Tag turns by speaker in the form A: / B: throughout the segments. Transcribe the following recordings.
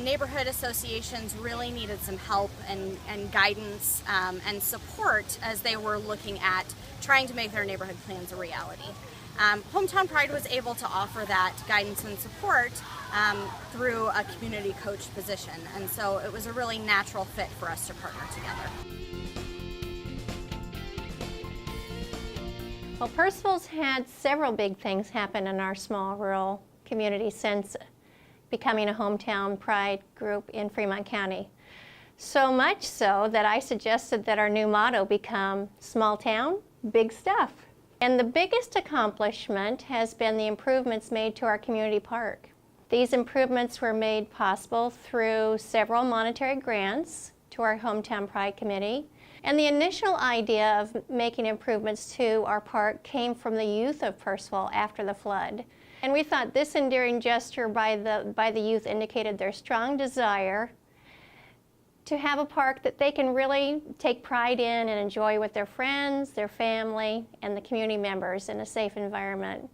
A: neighborhood associations really needed some help and guidance and support as they were looking at trying to make their neighborhood plans a reality. Hometown Pride was able to offer that guidance and support through a community coach position, and so it was a really natural fit for us to partner together.
B: Well, Percival's had several big things happen in our small rural community since becoming a Hometown Pride group in Fremont County. So much so that I suggested that our new motto become small town, big stuff. And the biggest accomplishment has been the improvements made to our community park. These improvements were made possible through several monetary grants to our Hometown Pride Committee. And the initial idea of making improvements to our park came from the youth of Percival after the flood. And we thought this endearing gesture by the youth indicated their strong desire to have a park that they can really take pride in and enjoy with their friends, their family, and the community members in a safe environment.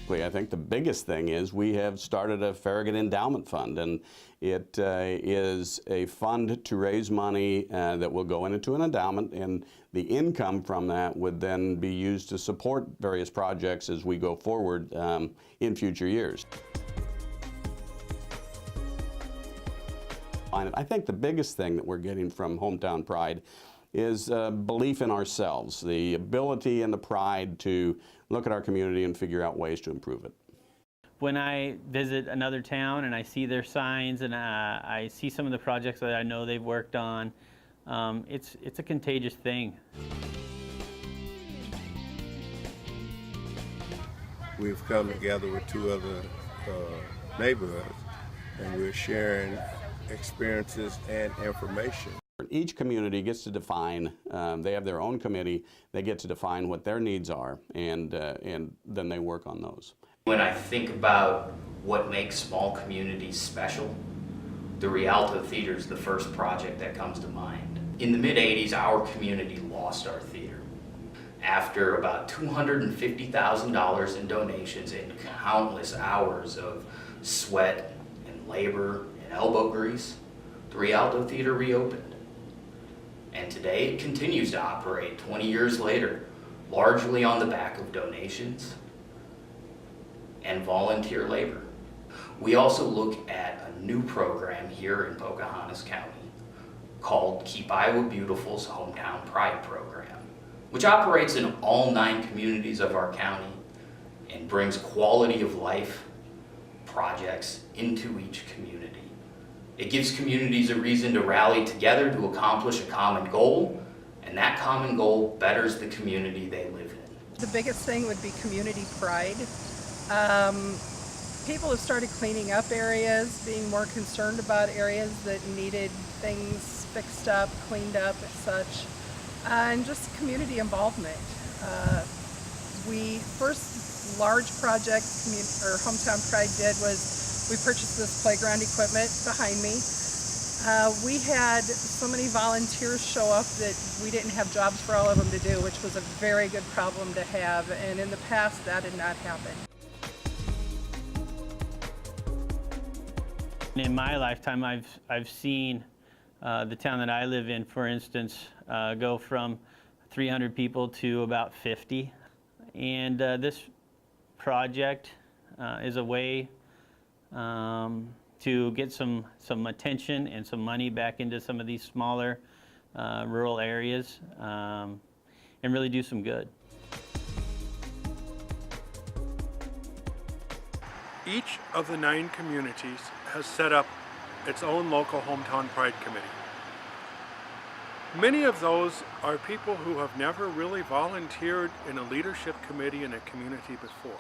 C: I think the biggest thing is we have started a Farragut Endowment Fund, and it is a fund to raise money that will go into an endowment, and the income from that would then be used to support various projects as we go forward in future years. I think the biggest thing that we're getting from Hometown Pride is belief in ourselves, the ability and the pride to look at our community and figure out ways to improve it.
D: When I visit another town and I see their signs and I see some of the projects that I know they've worked on, it's a contagious thing.
E: We've come together with two other neighborhoods, and we're sharing experiences and information.
C: Each community gets to define, they have their own committee, they get to define what their needs are, and then they work on those.
F: When I think about what makes small communities special, the Rialto Theater is the first project that comes to mind. In the mid-'80s, our community lost our theater. After about $250,000 in donations and countless hours of sweat and labor and elbow grease, the Rialto Theater reopened. And today it continues to operate 20 years later, largely on the back of donations and volunteer labor. We also look at a new program here in Pocahontas County called Keep Iowa Beautiful's Hometown Pride Program, which operates in all 9 communities of our county and brings quality of life projects into each community. It gives communities a reason to rally together to accomplish a common goal, and that common goal betters the community they live in.
G: The biggest thing would be community pride. People have started cleaning up areas, being more concerned about areas that needed things fixed up, cleaned up, and such, and just community involvement. We first large project Hometown Pride did was we purchased this playground equipment behind me. We had so many volunteers show up that we didn't have jobs for all of them to do, which was a very good problem to have, and in the past that did not happen.
D: In my lifetime, I've seen the town that I live in, for instance, go from 300 people to about 50. And this project is a way to get some attention and some money back into some of these smaller rural areas and really do some good.
H: Each of the 9 communities has set up its own local Hometown Pride Committee. Many of those are people who have never really volunteered in a leadership committee in a community before.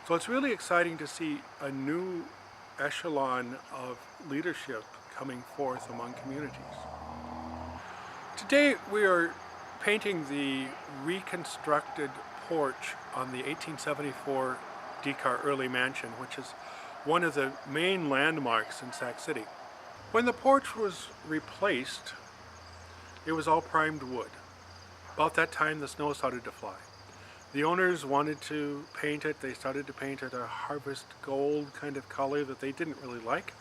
H: So it's really exciting to see a new echelon of leadership coming forth among communities. Today we are painting the reconstructed porch on the 1874 Decar Early Mansion, which is one of the main landmarks in Sac City. When the porch was replaced, it was all primed wood. About that time the snow started to fly. The owners wanted to paint it. They started to paint it a harvest gold kind of color that they didn't really like.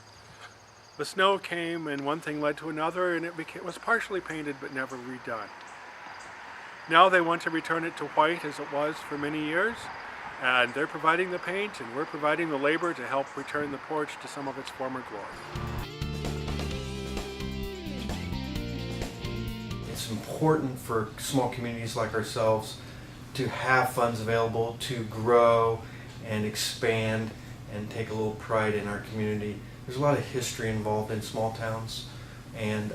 H: The snow came and one thing led to another, and it was partially painted but never redone. Now they want to return it to white as it was for many years, and they're providing the paint and we're providing the labor to help return the porch to some of its former glory.
I: It's important for small communities like ourselves to have funds available to grow and expand and take a little pride in our community. There's a lot of history involved in small towns, and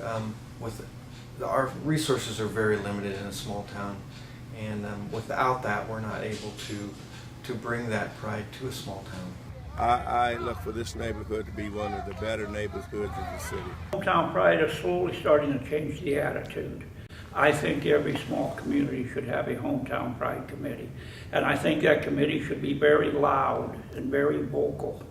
I: our resources are very limited in a small town, and without that we're not able to bring that pride to a small town.
E: I look for this neighborhood to be one of the better neighborhoods in the city.
J: Hometown Pride is slowly starting to change the attitude. I think every small community should have a Hometown Pride committee, and I think that committee should be very loud and very vocal